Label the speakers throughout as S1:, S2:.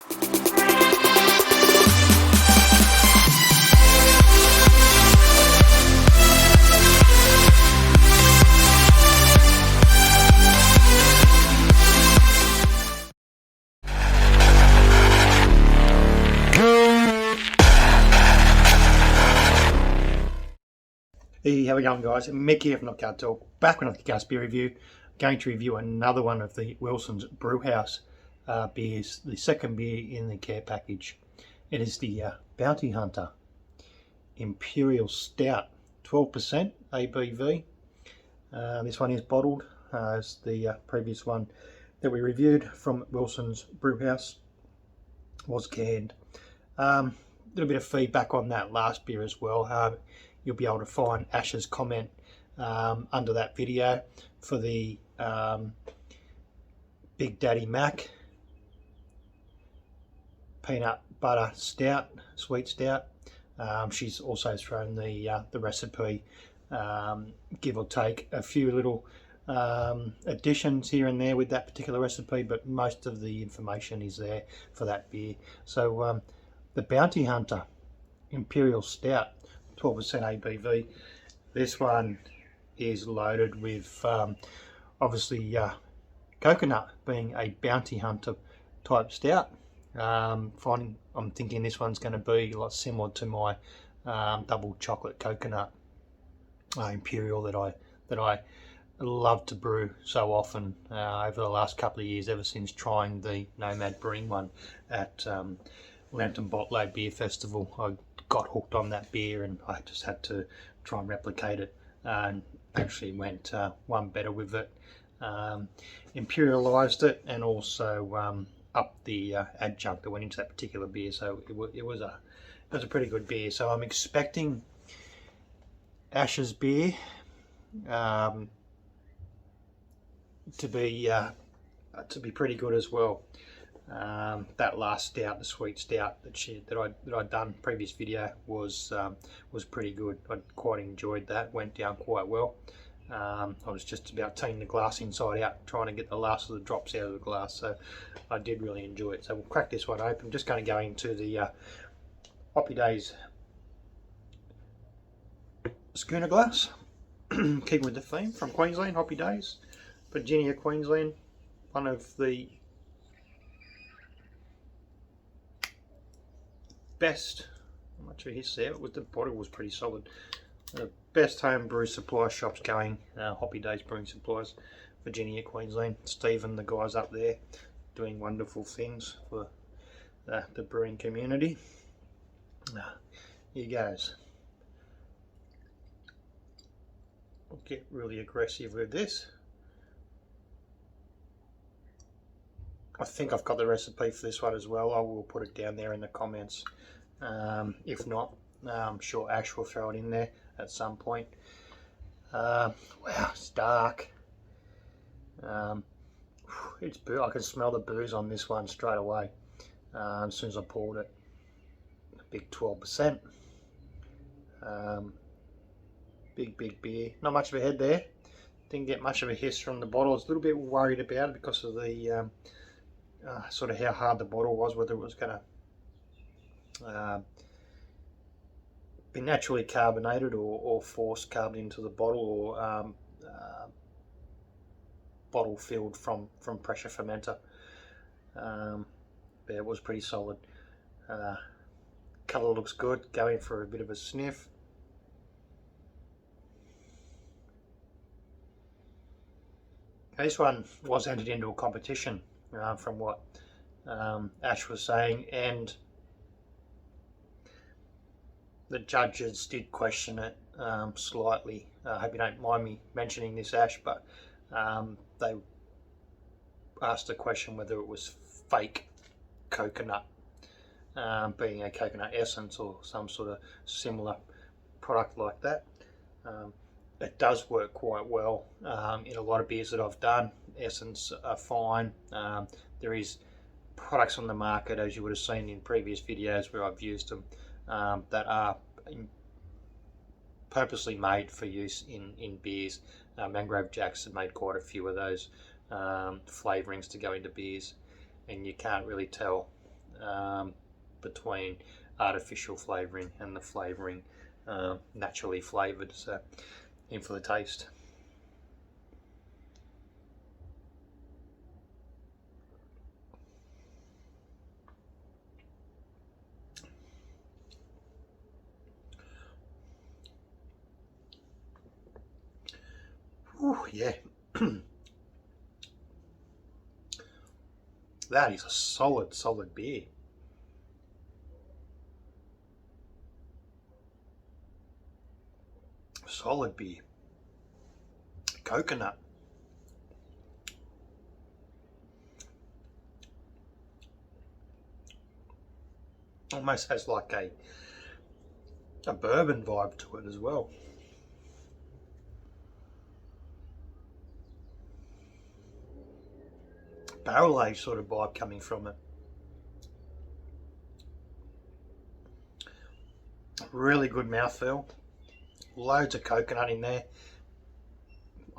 S1: Hey, how we going, guys? Mick here from Knockout Talk, back with another gas beer review. Going to review another one of the Wilson's Brewhouse beers, the second beer in the care package. It is the Bounty Hunter Imperial Stout, 12% ABV. This one is bottled as the previous one that we reviewed from Wilson's Brewhouse was canned. A little bit of feedback on that last beer as well. You'll be able to find Ash's comment under that video for the Big Daddy Mac peanut butter stout, sweet stout. She's also thrown the recipe, give or take a few little additions here and there with that particular recipe, but most of the information is there for that beer. So the Bounty Hunter Imperial Stout, 12% ABV. This one is loaded with obviously coconut, being a bounty hunter type stout. I'm thinking this one's going to be a lot similar to my double chocolate coconut Imperial that I love to brew so often over the last couple of years, ever since trying the Nomad Brewing one at Lantern Botley Beer Festival. I got hooked on that beer and I just had to try and replicate it, and actually went one better with it, imperialized it, and also upped the adjunct that went into that particular beer. So it was a pretty good beer. So I'm expecting Ash's beer to be pretty good as well. That last stout, the sweet stout that I'd done previous video was pretty good. I quite enjoyed that. Went down quite well. I was just about turning the glass inside out, trying to get the last of the drops out of the glass. So I did really enjoy it. So we'll crack this one open. I'm just going to go into the Hoppy Days schooner glass. Keeping with the theme, from Queensland, Hoppy Days, Virginia, Queensland. One of the best, how much of a hiss there, with the bottle was pretty solid. The best home brew supply shops going, Hoppy Days Brewing Supplies, Virginia, Queensland. Steve and the guys up there doing wonderful things for the brewing community. Here goes. I'll get really aggressive with this. I think I've got the recipe for this one as well. I will put it down there in the comments. If not, I'm sure Ash will throw it in there at some point. Wow, it's dark. It's boo. I can smell the booze on this one straight away as soon as I poured it. A big 12%. Big beer. Not much of a head there. Didn't get much of a hiss from the bottle. I was a little bit worried about it because of the sort of how hard the bottle was, whether it was going to be naturally carbonated or forced carbon into the bottle, or bottle filled from pressure fermenter. But it was pretty solid. Colour looks good. Going for a bit of a sniff. This one was entered into a competition, from what Ash was saying, and the judges did question it slightly. I hope you don't mind me mentioning this, Ash, but they asked the question whether it was fake coconut, being a coconut essence or some sort of similar product like that. It does work quite well in a lot of beers that I've done. Essence are fine. There is products on the market, as you would have seen in previous videos where I've used them, that are purposely made for use in beers. Mangrove Jacks have made quite a few of those flavourings to go into beers, and you can't really tell between artificial flavouring and the flavouring naturally flavoured. So in for the taste. Ooh, yeah. That is a solid beer. Solid beer. Coconut. Almost has like a bourbon vibe to it as well. Barrel aged sort of vibe coming from it. Really good mouthfeel. Loads of coconut in there.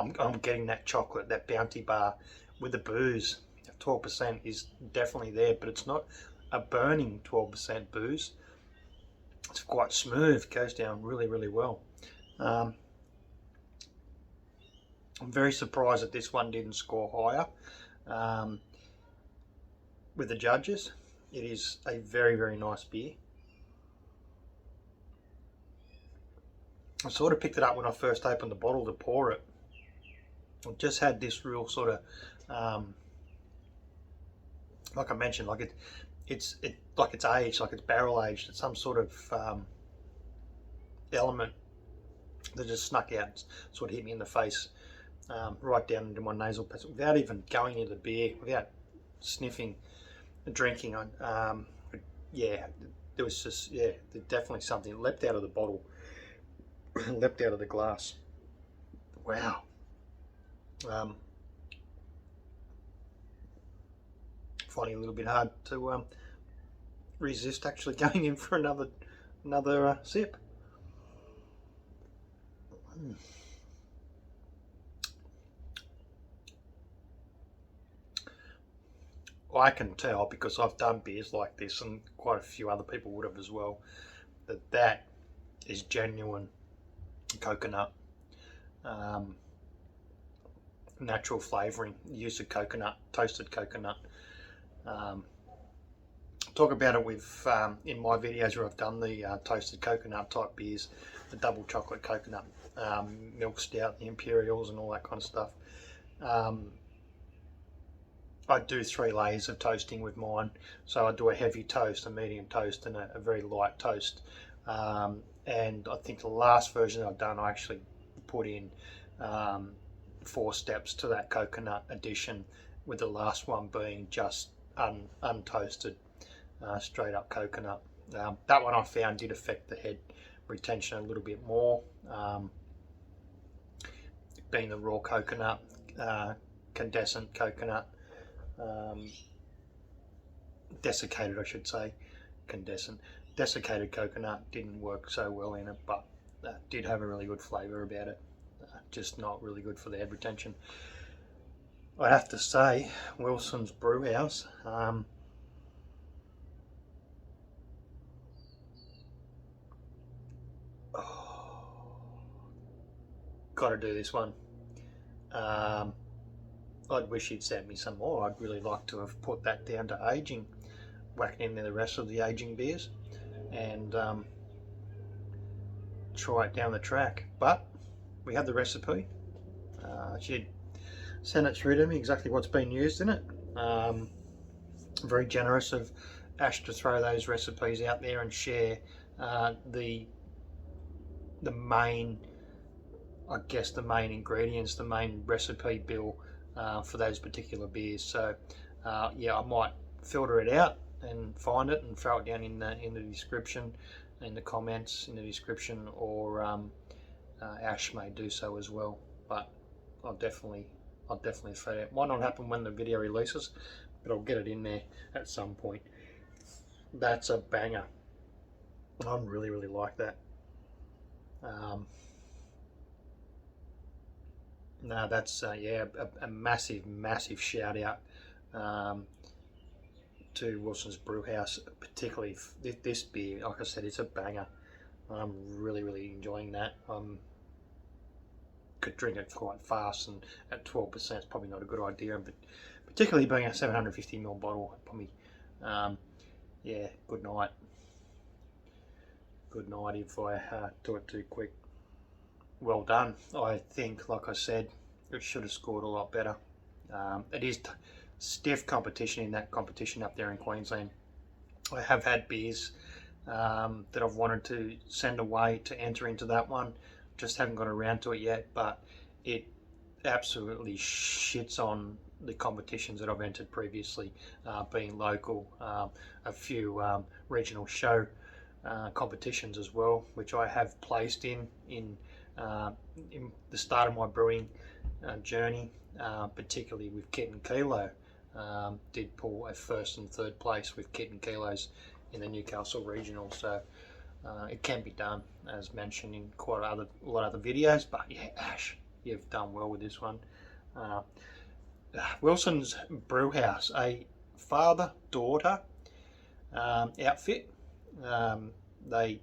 S1: I'm getting that chocolate, that Bounty bar with the booze. 12% is definitely there, but it's not a burning 12% booze. It's quite smooth, goes down really well. I'm very surprised that this one didn't score higher with the judges. It is a very nice beer. I sort of picked it up when I first opened the bottle to pour it. I just had this real sort of, like I mentioned, like it's aged, like it's barrel aged. It's some sort of element that just snuck out, sort of hit me in the face, right down into my nasal passage, without even going into the beer, without sniffing and drinking. Yeah, there was just, yeah, definitely something leapt out of the bottle, leapt out of the glass. Wow. Finding it a little bit hard to resist actually going in for another sip. I can tell, because I've done beers like this, and quite a few other people would have as well, that is genuine coconut, natural flavouring, use of coconut, toasted coconut. Talk about it with in my videos where I've done the toasted coconut type beers, the double chocolate coconut milk stout, the Imperials and all that kind of stuff. I do 3 layers of toasting with mine, so I do a heavy toast, a medium toast, and a very light toast. And I think the last version I've done, I actually put in 4 steps to that coconut addition, with the last one being just untoasted, straight up coconut. That one I found did affect the head retention a little bit more, being the raw coconut, condensate coconut, desiccated I should say, desiccated coconut didn't work so well in it, but did have a really good flavour about it, just not really good for the head retention. I have to say, Wilson's Brew House, got to do this one. I'd wish he'd sent me some more. I'd really like to have put that down to aging, whacking in there the rest of the aging beers, and try it down the track. But we have the recipe. She'd sent it through to me exactly what's been used in it. Very generous of Ash to throw those recipes out there and share the main, I guess, the main ingredients, the main recipe bill for those particular beers. So yeah, I might filter it out and find it and throw it down in the description, in the comments, in the description, or Ash may do so as well. But I'll definitely throw it out. Might not happen when the video releases, but I'll get it in there at some point. That's a banger. I really like that. No, that's yeah, a massive shout out to Wilson's Brewhouse, particularly this beer. Like I said, it's a banger. I'm really enjoying that. Could drink it quite fast, and at 12% it's probably not a good idea, but particularly being a 750ml bottle, probably, yeah, good night if I do it too quick. Well done. I think, like I said, it should have scored a lot better. It is stiff competition in that competition up there in Queensland. I have had beers that I've wanted to send away to enter into that one, just haven't got around to it yet, but it absolutely shits on the competitions that I've entered previously, being local, a few regional show competitions as well, which I have placed in the start of my brewing journey, particularly with Kit and Kilo. Did pull a first and third place with Kit and Kilos in the Newcastle regional, so it can be done, as mentioned in quite a lot of other videos. But yeah, Ash, you've done well with this one. Wilson's Brewhouse, a father-daughter outfit. They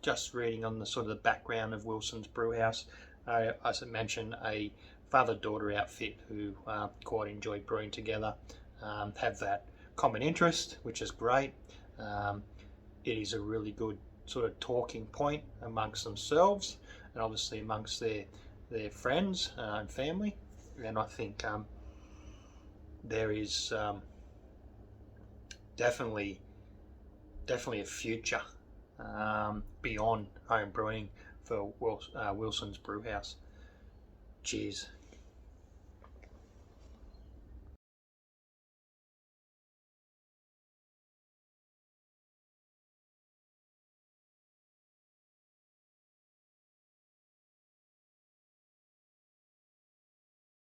S1: just reading on the sort of the background of Wilson's Brewhouse, as I mentioned, a father-daughter outfit who quite enjoy brewing together, have that common interest, which is great. It is a really good sort of talking point amongst themselves, and obviously amongst their friends and family. And I think there is definitely a future beyond home brewing for Wilson's Brewhouse. Cheers.